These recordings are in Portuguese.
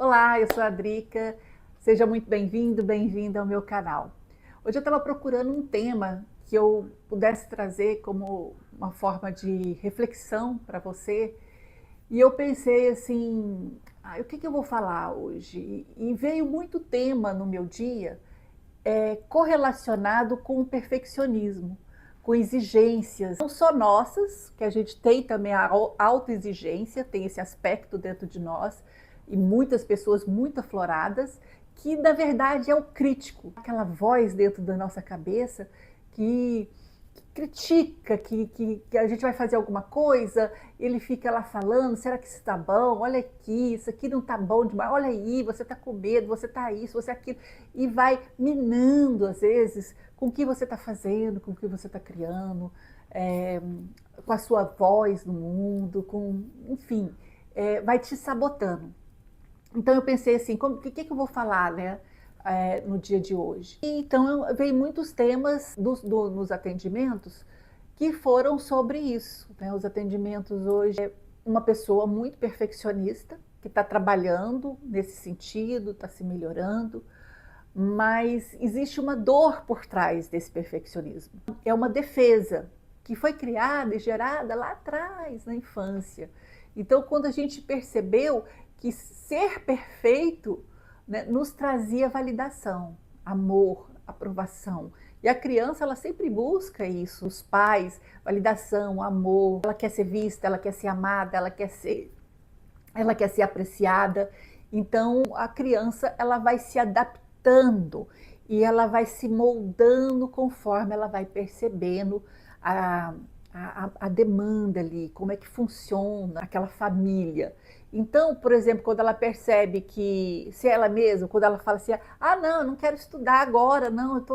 Olá, eu sou a Drica, seja muito bem-vindo, bem-vinda ao meu canal. Hoje eu estava procurando um tema que eu pudesse trazer como uma forma de reflexão para você e eu pensei assim, o que eu vou falar hoje? E veio muito tema no meu dia correlacionado com o perfeccionismo, com exigências, não só nossas, que a gente tem também a autoexigência, tem esse aspecto dentro de nós, e muitas pessoas muito afloradas, que na verdade é o crítico, aquela voz dentro da nossa cabeça que critica, que a gente vai fazer alguma coisa, ele fica lá falando, será que isso está bom? Olha aqui, isso aqui não está bom demais, olha aí, você está com medo, você está isso, você aquilo, e vai minando às vezes com o que você está fazendo, com o que você está criando, com a sua voz no mundo, enfim, vai te sabotando. Então eu pensei assim, o que eu vou falar, né? No dia de hoje. Então veio muitos temas nos atendimentos que foram sobre isso. Né? Os atendimentos hoje é uma pessoa muito perfeccionista, que está trabalhando nesse sentido, está se melhorando, mas existe uma dor por trás desse perfeccionismo. É uma defesa que foi criada e gerada lá atrás, na infância. Então, quando a gente percebeu que ser perfeito, né, nos trazia validação, amor, aprovação. E a criança, ela sempre busca isso, os pais, validação, amor. Ela quer ser vista, ela quer ser amada, ela quer ser apreciada. Então, a criança, ela vai se adaptando e ela vai se moldando conforme ela vai percebendo a demanda ali, como é que funciona aquela família. Então, por exemplo, quando ela percebe que, se ela mesma, quando ela fala assim, não, eu não quero estudar agora, não, eu tô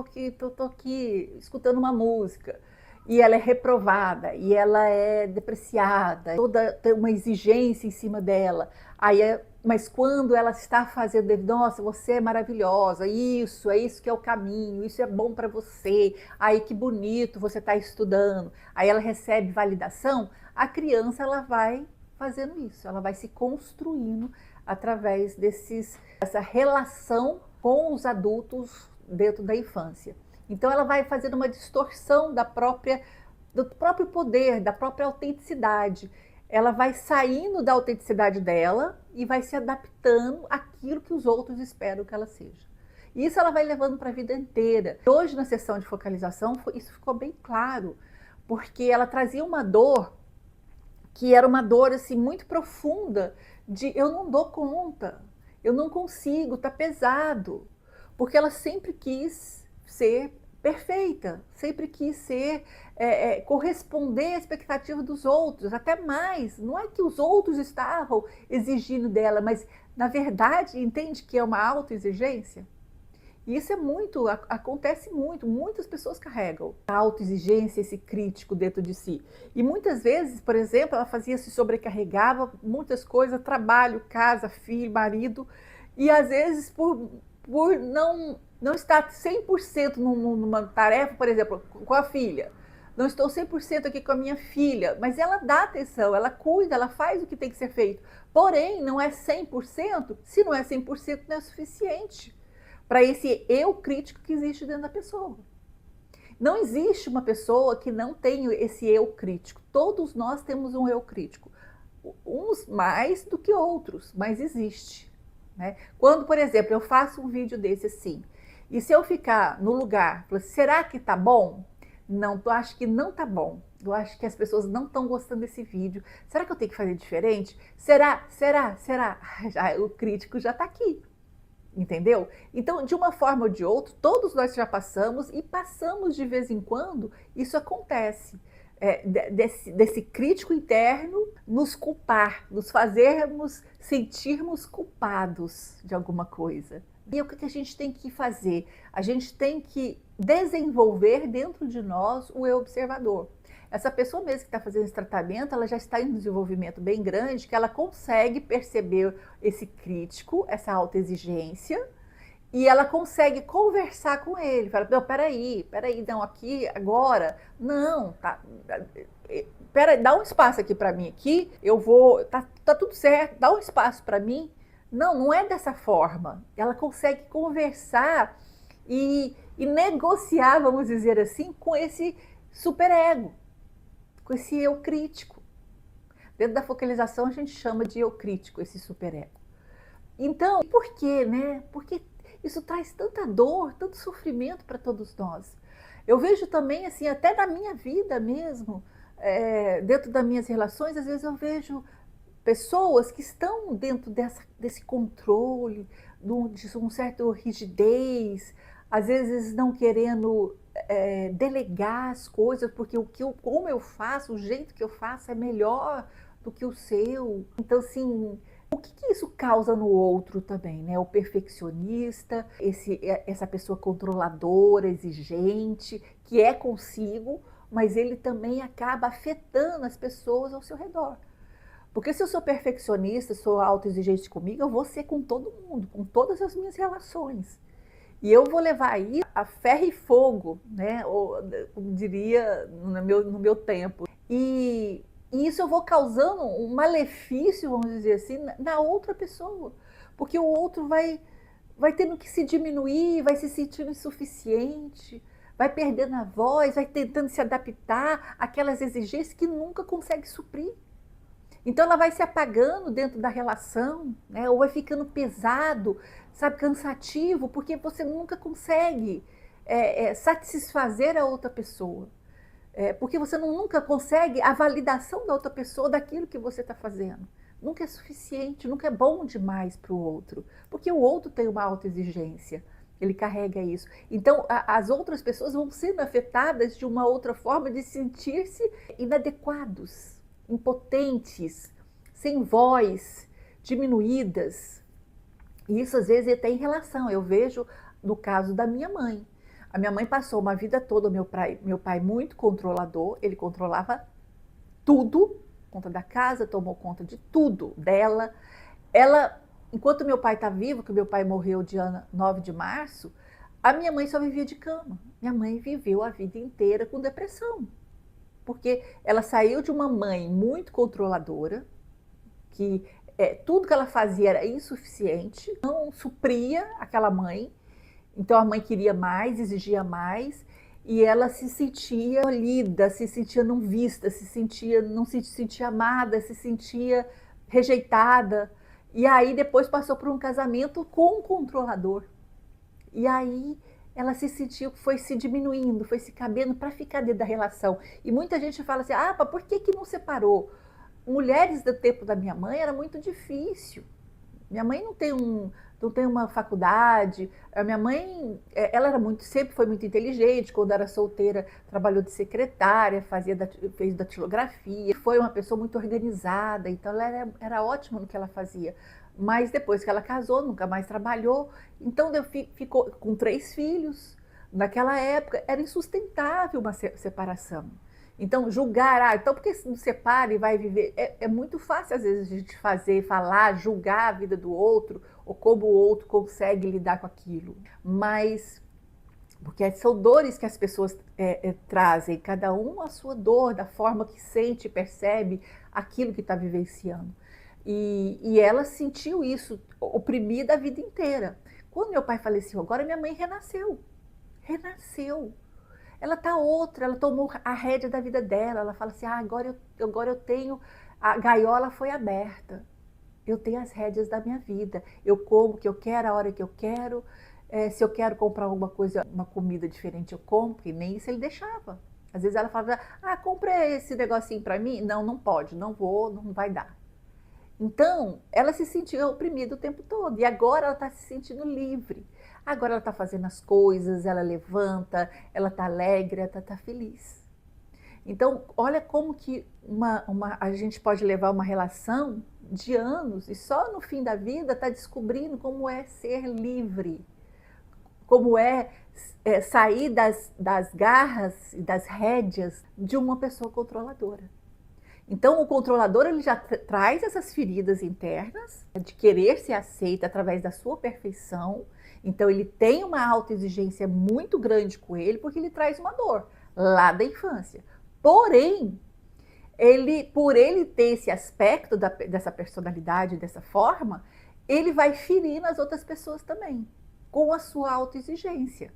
aqui escutando uma música, e ela é reprovada, e ela é depreciada, toda tem uma exigência em cima dela, mas quando ela está fazendo, nossa, você é maravilhosa, é isso que é o caminho, isso é bom para você, aí que bonito você está estudando, aí ela recebe validação, a criança ela vai fazendo isso, ela vai se construindo através dessa relação com os adultos dentro da infância. Então ela vai fazendo uma distorção do próprio poder, da própria autenticidade. Ela vai saindo da autenticidade dela e vai se adaptando àquilo que os outros esperam que ela seja. E isso ela vai levando para a vida inteira. Hoje, na sessão de focalização, isso ficou bem claro, porque ela trazia uma dor que era uma dor assim, muito profunda, de eu não dou conta, eu não consigo, tá pesado. Porque ela sempre quis ser perfeita, sempre quis corresponder à expectativa dos outros, até mais. Não é que os outros estavam exigindo dela, mas na verdade, entende que é uma autoexigência? E isso acontece muito, muitas pessoas carregam a autoexigência, esse crítico dentro de si. E muitas vezes, por exemplo, ela se sobrecarregava, muitas coisas, trabalho, casa, filho, marido, e às vezes por não estar 100% numa tarefa, por exemplo, com a filha. Não estou 100% aqui com a minha filha, mas ela dá atenção, ela cuida, ela faz o que tem que ser feito. Porém, não é 100%, se não é 100%, não é suficiente para esse eu crítico que existe dentro da pessoa. Não existe uma pessoa que não tenha esse eu crítico. Todos nós temos um eu crítico. Uns mais do que outros, mas existe. Né? Quando, por exemplo, eu faço um vídeo desse assim, e se eu ficar no lugar, será que tá bom? Não, eu acho que não tá bom. Eu acho que as pessoas não estão gostando desse vídeo. Será que eu tenho que fazer diferente? Será? O crítico já está aqui. Entendeu? Então, de uma forma ou de outra, todos nós já passamos e passamos de vez em quando, isso acontece. Desse crítico interno nos culpar, nos fazermos sentirmos culpados de alguma coisa. E o que a gente tem que fazer? A gente tem que desenvolver dentro de nós o eu observador. Essa pessoa mesmo que está fazendo esse tratamento, ela já está em um desenvolvimento bem grande, que ela consegue perceber esse crítico, essa autoexigência, e ela consegue conversar com ele. Fala, não, peraí, não, aqui, agora, não, tá, peraí, dá um espaço aqui para mim aqui, eu vou, tá tudo certo, dá um espaço para mim, Não, não é dessa forma. Ela consegue conversar e negociar, vamos dizer assim, com esse superego, com esse eu crítico. Dentro da focalização a gente chama de eu crítico, esse superego. Então, por quê, né? Porque isso traz tanta dor, tanto sofrimento para todos nós. Eu vejo também, assim, até na minha vida mesmo, dentro das minhas relações, às vezes eu vejo pessoas que estão dentro desse controle, de um certo rigidez, às vezes não querendo delegar as coisas, porque como eu faço, o jeito que eu faço é melhor do que o seu. Então, assim, o que isso causa no outro também, né? O perfeccionista, essa pessoa controladora, exigente, que é consigo, mas ele também acaba afetando as pessoas ao seu redor. Porque se eu sou perfeccionista, sou autoexigente comigo, eu vou ser com todo mundo, com todas as minhas relações. E eu vou levar isso a ferro e fogo, né? Ou, como diria no meu tempo. E isso eu vou causando um malefício, vamos dizer assim, na outra pessoa. Porque o outro vai tendo que se diminuir, vai se sentindo insuficiente, vai perdendo a voz, vai tentando se adaptar àquelas exigências que nunca consegue suprir. Então ela vai se apagando dentro da relação, né? Ou vai ficando pesado, sabe, cansativo, porque você nunca consegue satisfazer a outra pessoa. Porque você nunca consegue a validação da outra pessoa daquilo que você está fazendo. Nunca é suficiente, nunca é bom demais para o outro, porque o outro tem uma autoexigência, ele carrega isso. Então as outras pessoas vão sendo afetadas de uma outra forma de sentir-se inadequados, impotentes, sem voz, diminuídas. E isso às vezes até em relação, eu vejo no caso da minha mãe. A minha mãe passou uma vida toda, meu pai muito controlador, ele controlava tudo, conta da casa, tomou conta de tudo dela. Ela, enquanto meu pai está vivo, que meu pai morreu dia 9 de março, a minha mãe só vivia de cama. Minha mãe viveu a vida inteira com depressão. Porque ela saiu de uma mãe muito controladora, que tudo que ela fazia era insuficiente, não supria aquela mãe, então a mãe queria mais, exigia mais, e ela se sentia tolhida, se sentia não vista, não se sentia amada, se sentia rejeitada. E aí depois passou por um casamento com um controlador. E aí ela se sentiu, foi se diminuindo, foi se cabendo para ficar dentro da relação. E muita gente fala assim, por que não separou? Mulheres do tempo da minha mãe era muito difícil. Minha mãe não tem uma faculdade. A minha mãe, ela era sempre foi muito inteligente. Quando era solteira, trabalhou de secretária, fez datilografia. Foi uma pessoa muito organizada, então ela era ótima no que ela fazia. Mas depois que ela casou, nunca mais trabalhou. Então ficou com 3 filhos. Naquela época era insustentável uma separação. Então, julgar, então por que se não separa e vai viver? É muito fácil, às vezes, a gente falar, julgar a vida do outro, ou como o outro consegue lidar com aquilo. Mas, porque são dores que as pessoas trazem, cada um a sua dor, da forma que sente e percebe aquilo que está vivenciando. E ela sentiu isso, oprimida a vida inteira. Quando meu pai faleceu, agora minha mãe renasceu. Ela tá outra, ela tomou a rédea da vida dela, ela fala assim, agora eu tenho, a gaiola foi aberta, eu tenho as rédeas da minha vida, eu como o que eu quero, a hora que eu quero, se eu quero comprar alguma coisa, uma comida diferente eu compro, e nem isso ele deixava. Às vezes ela falava, compra esse negocinho para mim, não pode, não vou, não vai dar. Então, ela se sentia oprimida o tempo todo, e agora ela está se sentindo livre. Agora ela está fazendo as coisas, ela levanta, ela está alegre, ela está feliz. Então, olha como que a gente pode levar uma relação de anos e só no fim da vida está descobrindo como é ser livre, como sair das garras e das rédeas de uma pessoa controladora. Então, o controlador ele já traz essas feridas internas de querer ser aceito através da sua perfeição. Então, ele tem uma autoexigência muito grande com ele, porque ele traz uma dor lá da infância. Porém, por ele ter esse aspecto dessa personalidade, dessa forma, ele vai ferir nas outras pessoas também, com a sua autoexigência,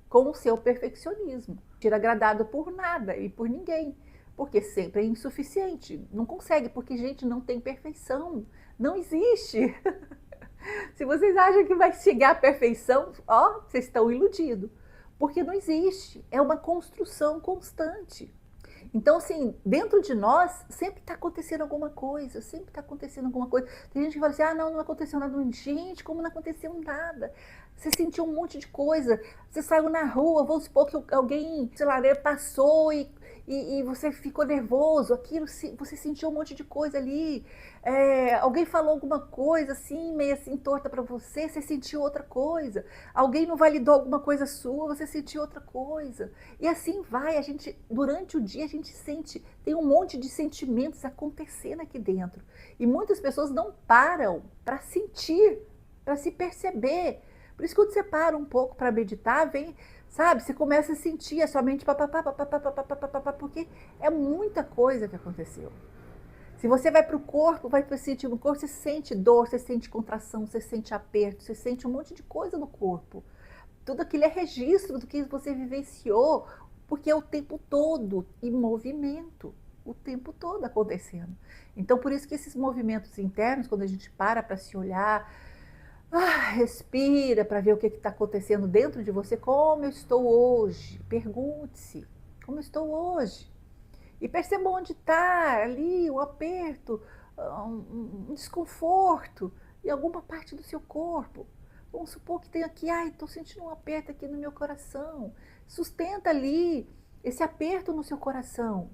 com o seu perfeccionismo. Ser agradado por nada e por ninguém, porque sempre é insuficiente, não consegue, porque gente não tem perfeição, não existe. Se vocês acham que vai chegar à perfeição, ó, vocês estão iludidos, porque não existe, é uma construção constante. Então, assim, dentro de nós sempre está acontecendo alguma coisa, sempre está acontecendo alguma coisa. Tem gente que fala assim, ah, não aconteceu nada. Gente, como não aconteceu nada? Você sentiu um monte de coisa, você saiu na rua, vamos supor que alguém, sei lá, passou e você ficou nervoso, aquilo, você sentiu um monte de coisa ali. Alguém falou alguma coisa assim, meio assim torta para você, você sentiu outra coisa. Alguém não validou alguma coisa sua, você sentiu outra coisa. E assim vai, a gente, durante o dia a gente sente, tem um monte de sentimentos acontecendo aqui dentro. E muitas pessoas não param para sentir, para se perceber. Por isso, quando você para um pouco para meditar, vem, sabe, você começa a sentir a sua mente papapá, porque é muita coisa que aconteceu. Se você vai para o corpo, vai sentir no corpo, você sente dor, você sente contração, você sente aperto, você sente um monte de coisa no corpo. Tudo aquilo é registro do que você vivenciou, porque é o tempo todo em movimento, o tempo todo acontecendo. Então, por isso que esses movimentos internos, quando a gente para se olhar, respira para ver o que está acontecendo dentro de você, como eu estou hoje, pergunte-se, como eu estou hoje? E perceba onde está ali o aperto, um desconforto em alguma parte do seu corpo. Vamos supor que tem aqui, estou sentindo um aperto aqui no meu coração. Sustenta ali esse aperto no seu coração.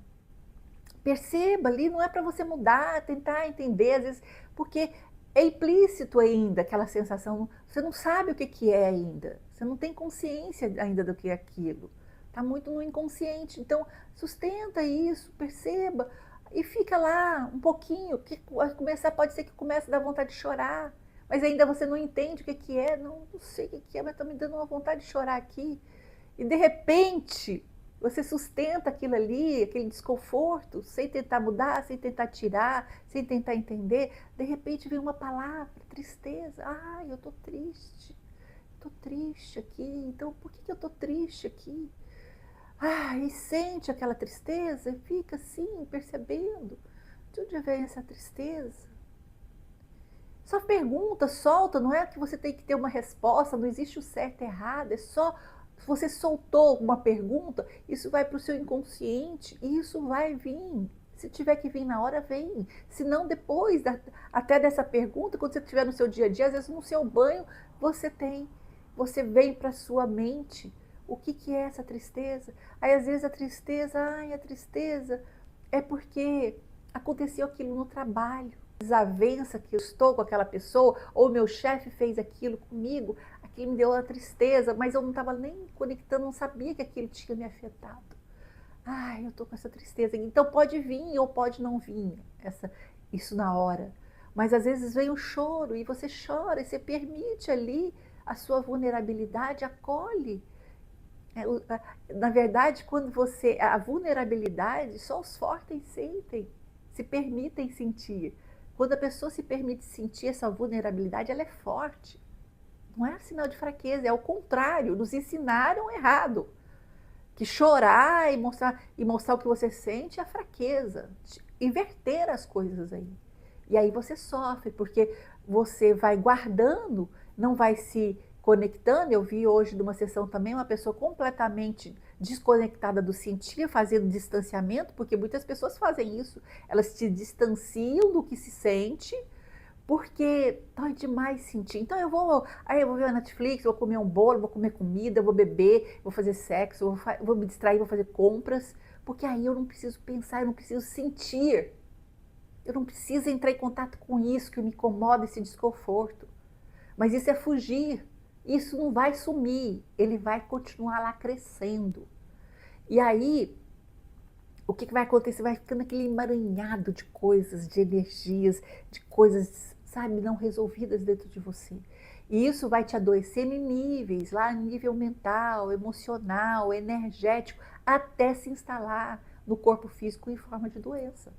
Perceba ali, não é para você mudar, tentar entender, às vezes, porque é implícito ainda aquela sensação, você não sabe o que é ainda, você não tem consciência ainda do que é aquilo. Está muito no inconsciente. Então, sustenta isso, perceba e fica lá um pouquinho. Que pode ser que comece a dar vontade de chorar, mas ainda você não entende o que é. Não sei o que é, mas está me dando uma vontade de chorar aqui. E de repente, você sustenta aquilo ali, aquele desconforto, sem tentar mudar, sem tentar tirar, sem tentar entender. De repente vem uma palavra, tristeza. Eu estou triste. Estou triste aqui. Então, por que eu estou triste aqui? E sente aquela tristeza e fica assim, percebendo de onde vem essa tristeza. Só pergunta, solta, não é que você tem que ter uma resposta, não existe o certo e errado, é só você soltou uma pergunta, isso vai para o seu inconsciente e isso vai vir. Se tiver que vir na hora, vem. Se não, depois até dessa pergunta, quando você estiver no seu dia a dia, às vezes no seu banho, você vem para a sua mente. O que é essa tristeza? Aí às vezes a tristeza é porque aconteceu aquilo no trabalho. Desavença que eu estou com aquela pessoa, ou meu chefe fez aquilo comigo, aquilo me deu uma tristeza, mas eu não estava nem conectando, não sabia que aquilo tinha me afetado. Eu estou com essa tristeza. Então pode vir ou pode não vir isso na hora. Mas às vezes vem o choro e você chora e você permite ali a sua vulnerabilidade, acolhe. Na verdade, a vulnerabilidade, só os fortes sentem, se permitem sentir. Quando a pessoa se permite sentir essa vulnerabilidade, ela é forte. Não é sinal de fraqueza, é o contrário, nos ensinaram errado. Que chorar e mostrar o que você sente é fraqueza. Inverter as coisas aí. E aí você sofre, porque você vai guardando, não vai se conectando. Eu vi hoje numa sessão também uma pessoa completamente desconectada do sentir, fazendo distanciamento, porque muitas pessoas fazem isso. Elas se distanciam do que se sente, porque dói demais sentir. Então eu vou ver a Netflix, vou comer um bolo, vou comer comida, vou beber, vou fazer sexo, vou me distrair, vou fazer compras, porque aí eu não preciso pensar, eu não preciso sentir. Eu não preciso entrar em contato com isso que me incomoda, esse desconforto. Mas isso é fugir. Isso não vai sumir, ele vai continuar lá crescendo. E aí, o que vai acontecer? Vai ficando aquele emaranhado de coisas, de energias, de coisas, sabe, não resolvidas dentro de você. E isso vai te adoecendo em níveis, lá nível mental, emocional, energético, até se instalar no corpo físico em forma de doença.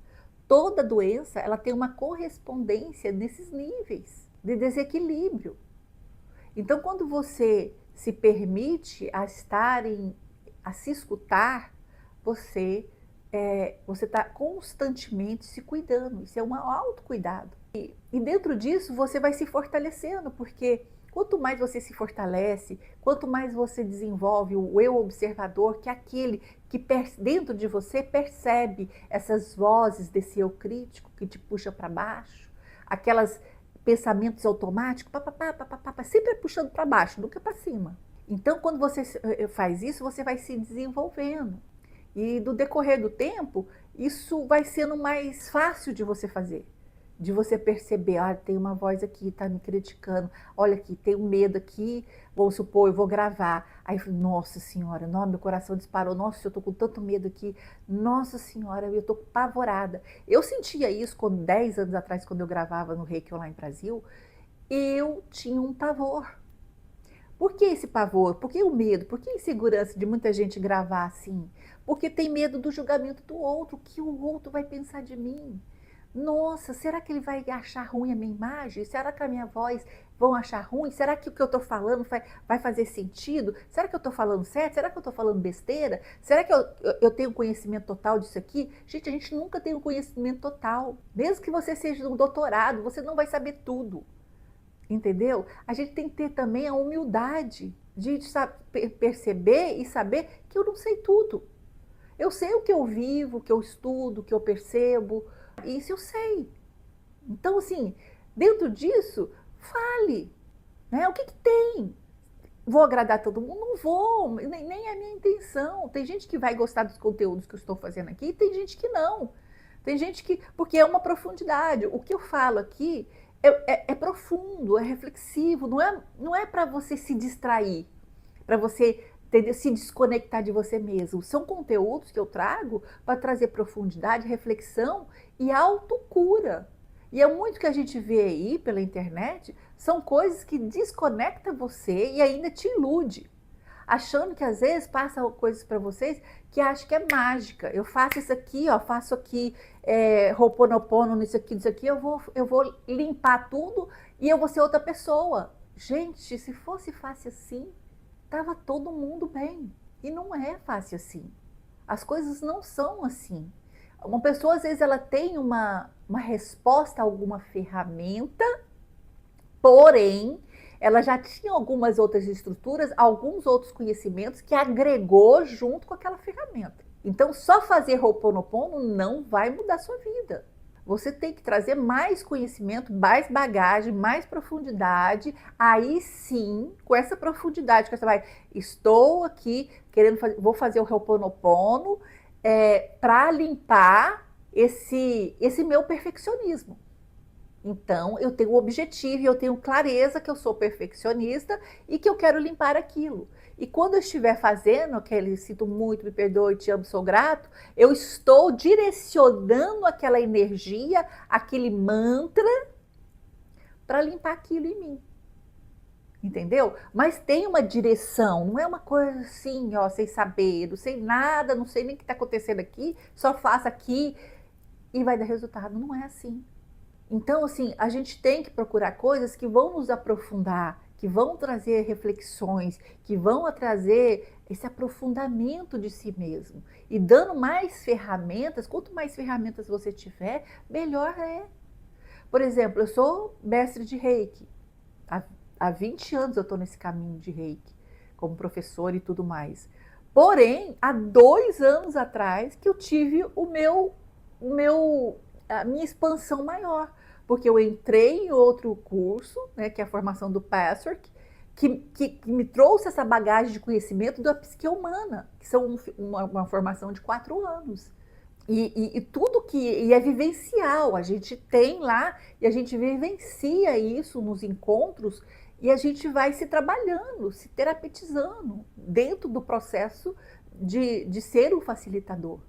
Toda doença, ela tem uma correspondência nesses níveis. de desequilíbrio. Então, quando você se permite a se escutar, você está constantemente se cuidando. Isso é um autocuidado. E dentro disso você vai se fortalecendo, porque quanto mais você se fortalece, quanto mais você desenvolve o eu observador, que é aquele que dentro de você percebe essas vozes desse eu crítico que te puxa para baixo, aquelas pensamentos automáticos, sempre puxando para baixo, nunca para cima. Então, quando você faz isso, você vai se desenvolvendo. E no decorrer do tempo, isso vai sendo mais fácil de você fazer. De você perceber, tem uma voz aqui, está me criticando, olha aqui, tem um medo aqui, vamos supor, eu vou gravar. Aí eu falo, nossa senhora, não, meu coração disparou, nossa, eu estou com tanto medo aqui, nossa senhora, eu estou apavorada. Eu sentia isso 10 anos atrás, quando eu gravava no Reiki Online Brasil, eu tinha um pavor. Por que esse pavor? Por que o medo? Por que a insegurança de muita gente gravar assim? Porque tem medo do julgamento do outro, o que o outro vai pensar de mim. Nossa, será que ele vai achar ruim a minha imagem? Será que a minha voz vão achar ruim? Será que o que eu estou falando vai fazer sentido? Será que eu estou falando certo? Será que eu estou falando besteira? Será que eu tenho conhecimento total disso aqui? Gente, a gente nunca tem um conhecimento total. Mesmo que você seja um doutorado, você não vai saber tudo. Entendeu? A gente tem que ter também a humildade de perceber e saber que eu não sei tudo. Eu sei o que eu vivo, o que eu estudo, o que eu percebo. Isso eu sei. Então, assim, dentro disso, fale. Né? O que tem? Vou agradar todo mundo? Não vou, nem é a minha intenção. Tem gente que vai gostar dos conteúdos que eu estou fazendo aqui e tem gente que não. Tem gente que, porque é uma profundidade. O que eu falo aqui é profundo, é reflexivo, não é para você se distrair, para você se desconectar de você mesmo. São conteúdos que eu trago para trazer profundidade, reflexão e autocura. E é muito que a gente vê aí pela internet, são coisas que desconectam você e ainda te ilude. Achando que às vezes passam coisas para vocês que acham que é mágica. Eu faço isso aqui, faço aqui Ho'oponopono nisso aqui, eu vou limpar tudo e eu vou ser outra pessoa. Gente, se fosse fácil assim, tava todo mundo bem. E não é fácil assim. As coisas não são assim. Uma pessoa, às vezes, ela tem uma resposta a alguma ferramenta, porém, ela já tinha algumas outras estruturas, alguns outros conhecimentos que agregou junto com aquela ferramenta. Então, só fazer Ho'oponopono não vai mudar a sua vida. Você tem que trazer mais conhecimento, mais bagagem, mais profundidade. Aí sim, com essa profundidade que você vai, estou aqui querendo vou fazer o Ho'oponopono para limpar esse meu perfeccionismo. Então, eu tenho um objetivo, eu tenho clareza que eu sou perfeccionista e que eu quero limpar aquilo. E quando eu estiver fazendo aquele sinto muito, me perdoe, te amo, sou grato, eu estou direcionando aquela energia, aquele mantra, para limpar aquilo em mim. Entendeu? Mas tem uma direção, não é uma coisa assim, sem saber, não sei nada, não sei nem o que está acontecendo aqui, só faço aqui e vai dar resultado. Não é assim. Então, assim, a gente tem que procurar coisas que vão nos aprofundar, que vão trazer reflexões, que vão trazer esse aprofundamento de si mesmo. E dando mais ferramentas, quanto mais ferramentas você tiver, melhor é. Por exemplo, eu sou mestre de Reiki. Há 20 anos eu estou nesse caminho de Reiki, como professor e tudo mais. Porém, há 2 anos atrás que eu tive a minha expansão maior. Porque eu entrei em outro curso, né, que é a formação do Passwork, que me trouxe essa bagagem de conhecimento da psique humana, que são uma formação de 4 anos. E tudo que é vivencial, a gente tem lá e a gente vivencia isso nos encontros e a gente vai se trabalhando, se terapeutizando dentro do processo de ser um facilitador.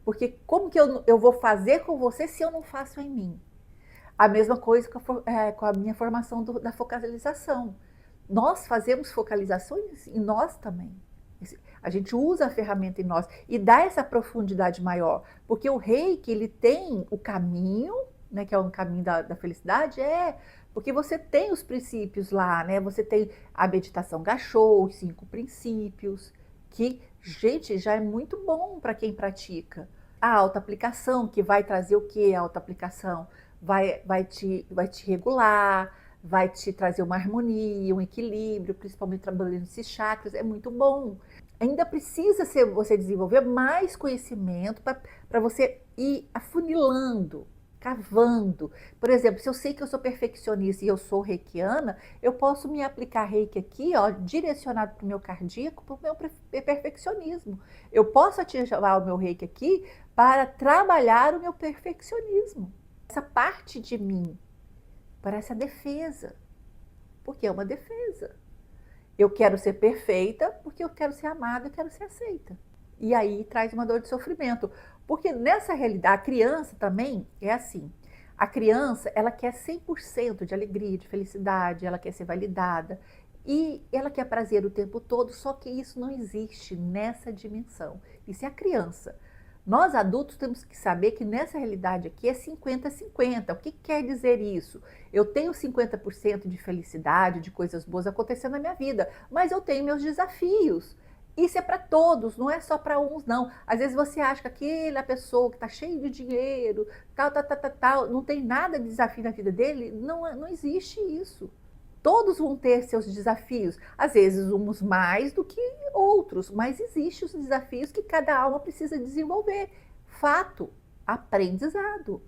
Porque como que eu vou fazer com você se eu não faço em mim? A mesma coisa com a minha formação da focalização. Nós fazemos focalizações em nós também. A gente usa a ferramenta em nós e dá essa profundidade maior. Porque o Reiki, ele tem o caminho né, que é um caminho da felicidade, porque você tem os princípios lá, né? Você tem a meditação Gachô, os 5 princípios, que, gente, já é muito bom para quem pratica. A autoaplicação, que vai trazer o quê? A autoaplicação vai te regular, vai te trazer uma harmonia, um equilíbrio, principalmente trabalhando esses chakras, é muito bom. Ainda precisa você desenvolver mais conhecimento para você ir afunilando, cavando. Por exemplo, se eu sei que eu sou perfeccionista e eu sou reikiana, eu posso me aplicar reiki aqui, ó, direcionado para o meu cardíaco, para o meu perfeccionismo. Eu posso ativar o meu reiki aqui para trabalhar o meu perfeccionismo. Essa parte de mim parece a defesa, porque é uma defesa. Eu quero ser perfeita porque eu quero ser amada, eu quero ser aceita. E aí traz uma dor de sofrimento. Porque nessa realidade, a criança também é assim. A criança, ela quer 100% de alegria, de felicidade, ela quer ser validada. E ela quer prazer o tempo todo, só que isso não existe nessa dimensão. Isso é a criança. Nós adultos temos que saber que nessa realidade aqui é 50-50. O que quer dizer isso? Eu tenho 50% de felicidade, de coisas boas acontecendo na minha vida, mas eu tenho meus desafios. Isso é para todos, não é só para uns, não. Às vezes você acha que aquela pessoa que está cheia de dinheiro, tal, não tem nada de desafio na vida dele. Não existe isso. Todos vão ter seus desafios, às vezes uns mais do que outros, mas existem os desafios que cada alma precisa desenvolver. Fato, aprendizado.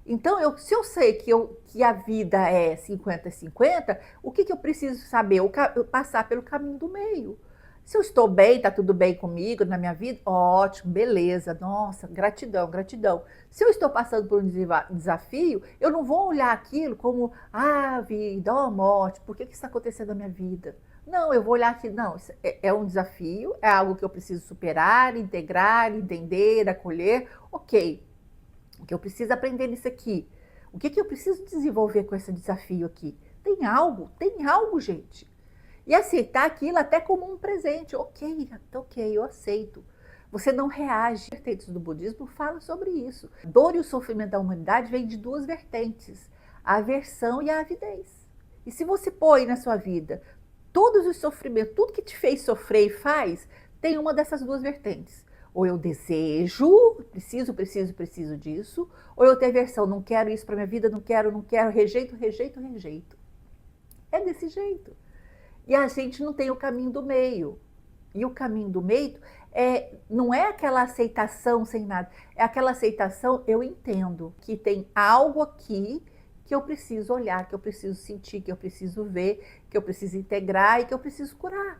Então, se eu sei que a vida é 50-50, o que eu preciso saber? Eu passar pelo caminho do meio. Se eu estou bem, está tudo bem comigo, na minha vida, ótimo, beleza, nossa, gratidão, gratidão. Se eu estou passando por um desafio, eu não vou olhar aquilo como, vida, morte, por que isso está acontecendo na minha vida? Não, eu vou olhar aqui, não, isso é um desafio, é algo que eu preciso superar, integrar, entender, acolher, ok. O que eu preciso aprender nisso aqui? O que eu preciso desenvolver com esse desafio aqui? Tem algo, gente. E aceitar aquilo até como um presente. Ok, eu aceito. Você não reage. As vertentes do budismo falam sobre isso. A dor e o sofrimento da humanidade vêm de 2 vertentes, a aversão e a avidez. E se você põe na sua vida todos os sofrimentos, tudo que te fez sofrer e faz, tem uma dessas 2 vertentes. Ou eu desejo, preciso disso, ou eu tenho aversão, não quero isso para minha vida, não quero, rejeito. É desse jeito. E a gente não tem o caminho do meio. E o caminho do meio não é aquela aceitação sem nada, é aquela aceitação, eu entendo que tem algo aqui que eu preciso olhar, que eu preciso sentir, que eu preciso ver, que eu preciso integrar e que eu preciso curar,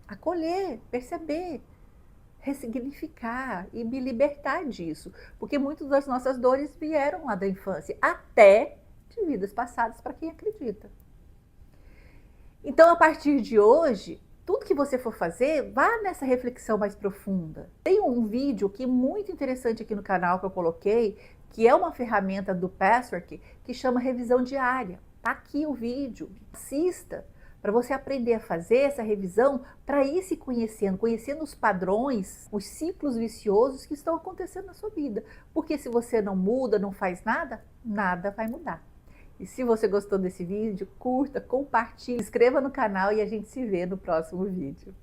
acolher, perceber, ressignificar e me libertar disso. Porque muitas das nossas dores vieram lá da infância, até de vidas passadas, para quem acredita. Então, a partir de hoje, tudo que você for fazer, vá nessa reflexão mais profunda. Tem um vídeo aqui muito interessante aqui no canal que eu coloquei, que é uma ferramenta do Passwork, que chama Revisão Diária. Tá aqui o vídeo, assista, para você aprender a fazer essa revisão, para ir se conhecendo os padrões, os ciclos viciosos que estão acontecendo na sua vida. Porque se você não muda, não faz nada, nada vai mudar. E se você gostou desse vídeo, curta, compartilhe, inscreva no canal e a gente se vê no próximo vídeo.